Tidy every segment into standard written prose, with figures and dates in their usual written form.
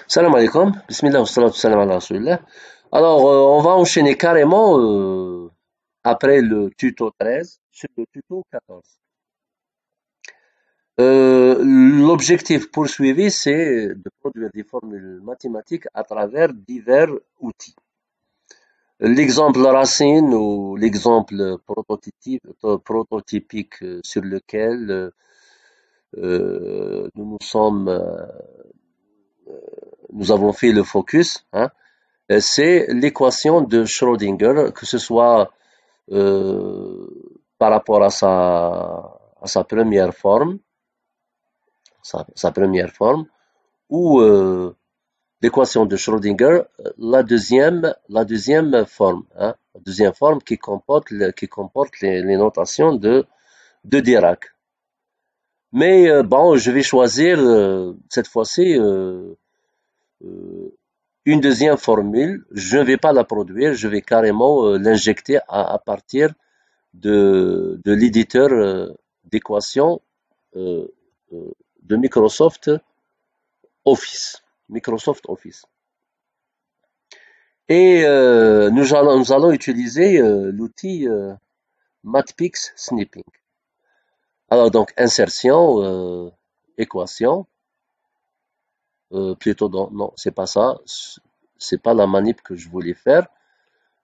Salam alaikum, bismillah wa salatu salam ala rasulillah. Alors, on va enchaîner carrément après le tuto 13 sur le tuto 14. L'objectif poursuivi, c'est de produire des formules mathématiques à travers divers outils. L'exemple racine ou l'exemple prototypique sur lequel nous avons fait le focus, hein, c'est l'équation de Schrödinger, que ce soit euh, par rapport à sa première forme, sa première forme, ou l'équation de Schrödinger, la deuxième forme, hein, la deuxième forme qui comporte les notations de Dirac. Mais bon, je vais choisir cette fois-ci euh, une deuxième formule. Je ne vais pas la produire, je vais carrément l'injecter à partir de l'éditeur d'équations euh, de Microsoft Office. Microsoft Office. Et nous allons utiliser l'outil MathPix Snipping. Alors donc insertion, équation, plutôt non, c'est pas ça, c'est pas la manip que je voulais faire.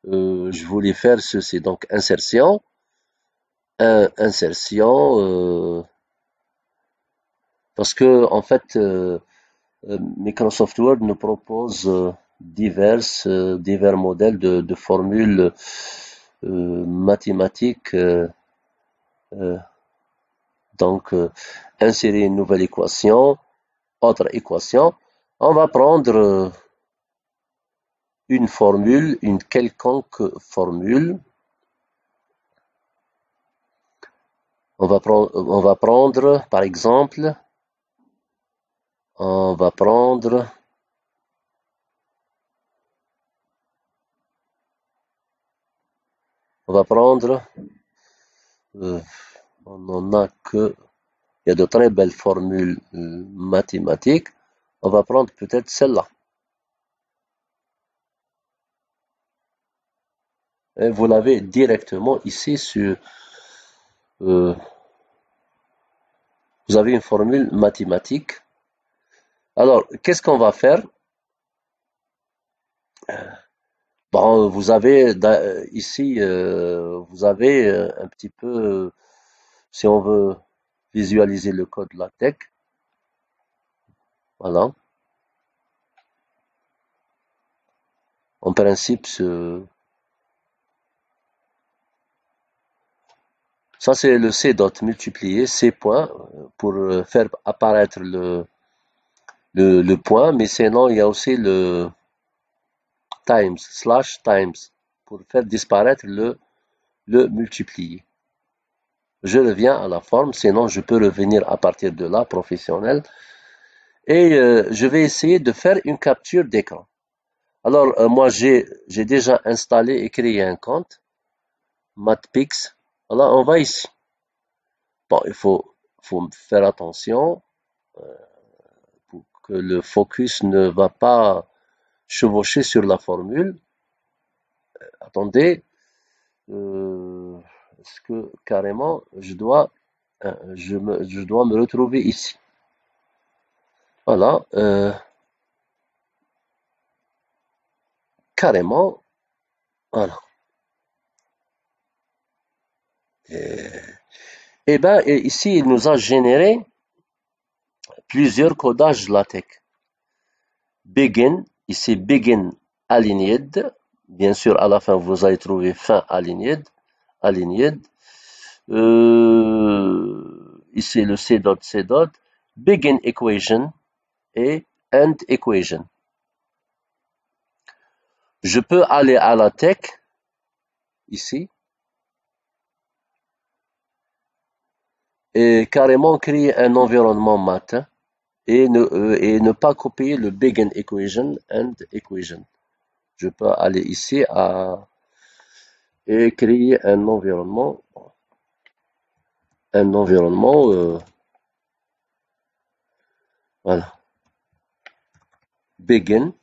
Je voulais faire ceci, donc insertion, insertion, parce que en fait Microsoft Word nous propose divers modèles de formules mathématiques. Euh, donc, insérer une nouvelle équation, autre équation. On va prendre une formule, une quelconque formule. On va prendre, par exemple, on va prendre on n'en a que, il y a de très belles formules mathématiques. On va prendre peut-être celle-là. Et vous l'avez directement ici sur, euh, vous avez une formule mathématique. Alors, qu'est-ce qu'on va faire? Bon, vous avez ici, vous avez un petit peu, si on veut visualiser le code LaTeX, voilà. En principe, ça c'est le C dot multiplié, C point, pour faire apparaître le point, mais sinon il y a aussi le times, slash times, pour faire disparaître le multiplié. Je reviens à la forme, sinon je peux revenir à partir de là, professionnel, et je vais essayer de faire une capture d'écran. Alors, moi, j'ai déjà installé et créé un compte, MathPix. Alors, on va ici. Bon, faut faire attention pour que le focus ne va pas chevaucher sur la formule. Attendez, est-ce que carrément je dois me retrouver ici. Voilà, carrément, voilà. Et ben ici, il nous a généré plusieurs codages LaTeX. Begin, ici begin aligned. Bien sûr, à la fin, vous allez trouver fin aligned. Ici, le C dot, C dot. Begin equation et end equation. Je peux aller à la tech, ici, et carrément créer un environnement math et ne pas copier le begin equation, end equation. Je peux aller ici et créer un environnement, voilà. begin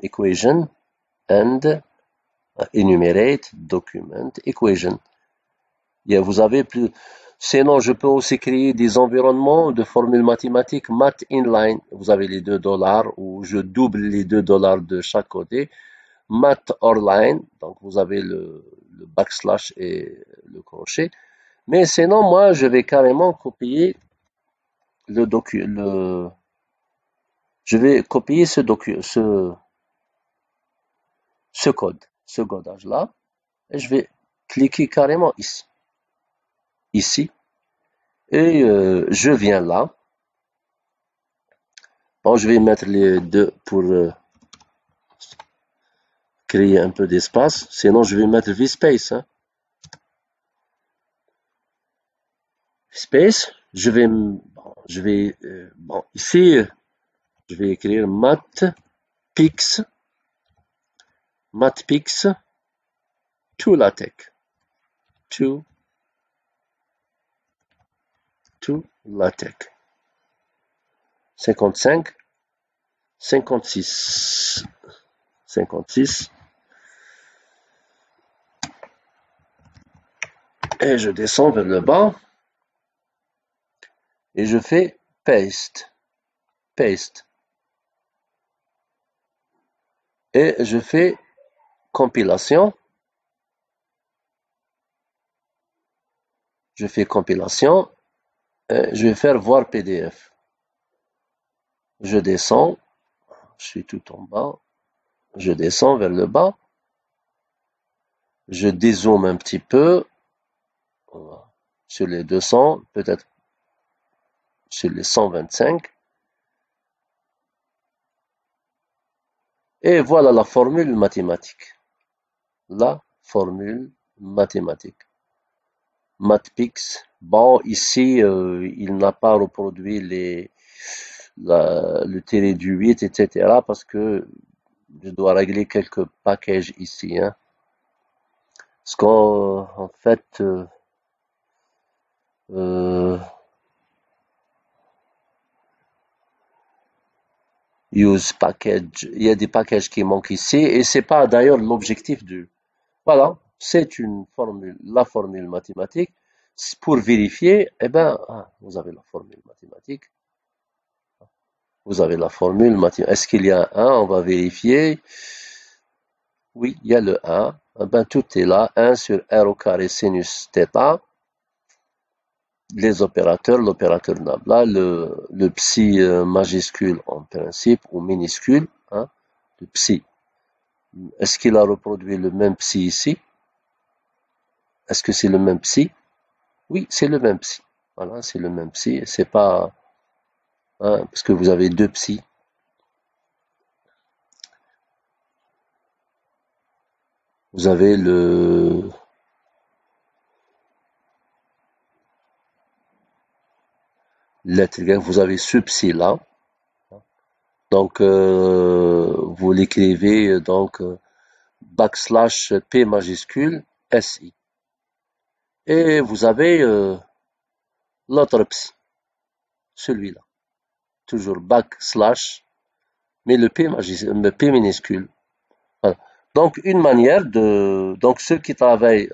equation and enumerate document equation. Vous avez plus. Sinon, je peux aussi créer des environnements de formules mathématiques math inline. Vous avez les $2 ou je double les $2 de chaque côté. Math online, donc vous avez le backslash et le crochet. Mais sinon, moi, je vais carrément copier je vais copier ce code, ce codage-là, et je vais cliquer carrément ici, et je viens là. Bon, je vais mettre les deux pour créer un peu d'espace, sinon je vais mettre vspace. Hein. Space, ici, je vais écrire mathpix to LaTeX. To LaTeX. 55, 56. Et je descends vers le bas. Et je fais paste. Et je fais compilation. Je vais faire voir PDF. Je descends. Je suis tout en bas. Je descends vers le bas. Je dézoome un petit peu. Sur les 200, peut-être sur les 125. Et voilà la formule mathématique. Mathpix. Bon, ici, il n'a pas reproduit le tiré du 8, etc. parce que je dois régler quelques packages ici. Hein. Parce qu'en fait, use package, il y a des packages qui manquent ici et c'est pas d'ailleurs l'objectif du. Voilà, c'est la formule mathématique. Pour vérifier, eh ben, vous avez la formule mathématique. Vous avez la formule mathématique. Est-ce qu'il y a un 1? On va vérifier. Oui, il y a le 1. Eh ben, tout est là. 1 sur r au carré sinus θ. Les opérateurs, l'opérateur nabla, le psi majuscule en principe ou minuscule. Hein, le psi. Est-ce qu'il a reproduit le même psi ici? Est-ce que c'est le même psi? Oui, c'est le même psi. Voilà, c'est le même psi. C'est pas... Hein, parce que vous avez deux psi. Vous avez lettre grecque, vous avez ce psi là. Donc, vous l'écrivez donc backslash P majuscule SI. Et vous avez l'autre psi, celui-là. Toujours backslash, mais le P minuscule. Voilà. Donc, une manière donc ceux qui travaillent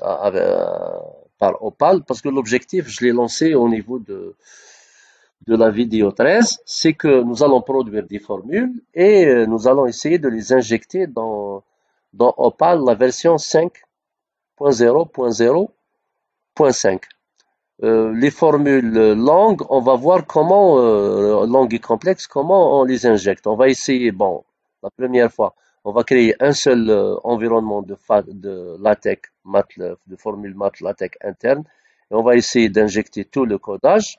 par Opal, parce que l'objectif, je l'ai lancé au niveau de la vidéo 13, c'est que nous allons produire des formules et nous allons essayer de les injecter dans Opal, la version 5.0.0.5. Les formules longues, on va voir comment, longues et complexes, comment on les injecte. On va essayer, bon, la première fois, on va créer un seul environnement de LaTeX, de formule math LaTeX interne, et on va essayer d'injecter tout le codage.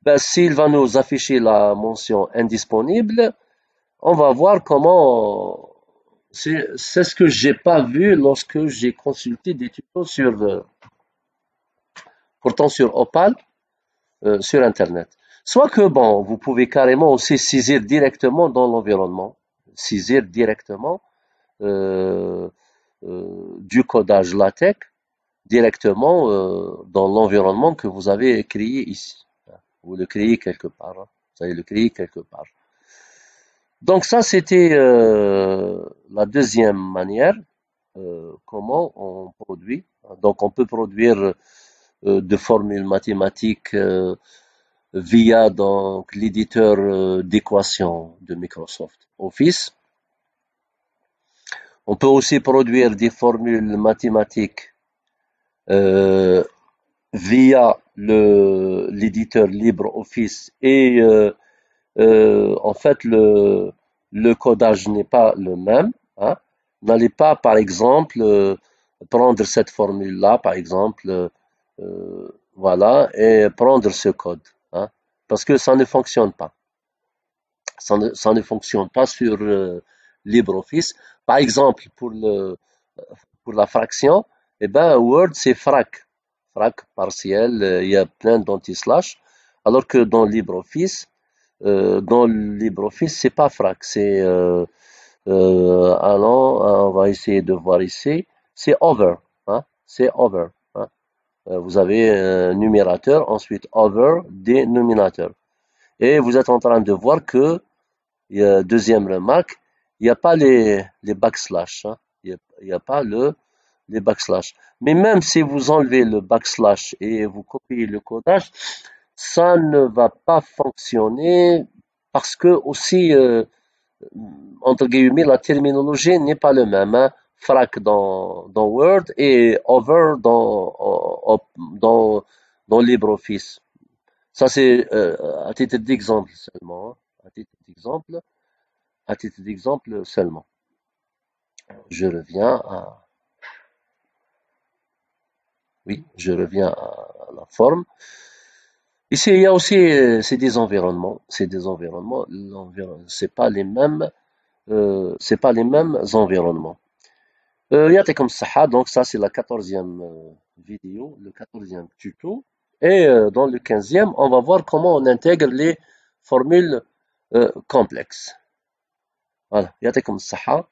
Ben, s'il va nous afficher la mention indisponible, on va voir comment. C'est ce que j'ai pas vu lorsque j'ai consulté des tutos pourtant sur Opal, sur Internet. Soit que bon, vous pouvez carrément aussi saisir directement dans l'environnement, saisir directement du codage LaTeX directement dans l'environnement que vous avez créé ici. Vous le créez quelque part. Hein. Vous allez le créer quelque part. Donc ça, c'était la deuxième manière, comment on produit. Donc on peut produire de formules mathématiques via donc l'éditeur d'équations de Microsoft Office. On peut aussi produire des formules mathématiques euh, via l'éditeur LibreOffice et en fait le codage n'est pas le même. Hein. N'allez pas par exemple prendre cette formule-là par exemple voilà et prendre ce code hein, parce que ça ne fonctionne pas. Ça ne fonctionne pas sur LibreOffice. Par exemple, pour la fraction, eh ben, Word, c'est frac. Frac partiel, il y a plein d'anti-slash. Alors que dans LibreOffice, c'est pas frac. C'est, allons, on va essayer de voir ici. C'est over. Hein, c'est over. Hein. Vous avez un numérateur, ensuite over, dénominateur. Et vous êtes en train de voir que deuxième remarque, il n'y a pas les backslash. Hein. Il n'y a pas les backslash. Mais même si vous enlevez le backslash et vous copiez le codage, ça ne va pas fonctionner parce que aussi, entre guillemets, la terminologie n'est pas le même. Hein. Frac dans Word et over dans LibreOffice. Ça, c'est à titre d'exemple seulement. Hein. À titre d'exemple. À titre d'exemple seulement. Je reviens à, oui, je reviens à la forme. Ici, il y a aussi, c'est des environnements, c'est pas les mêmes environnements. يعطيكم الصحة, donc ça c'est la 14e vidéo, le 14e tuto. Et dans le 15e, on va voir comment on intègre les formules complexes. Voilà, يعطيكم الصحة.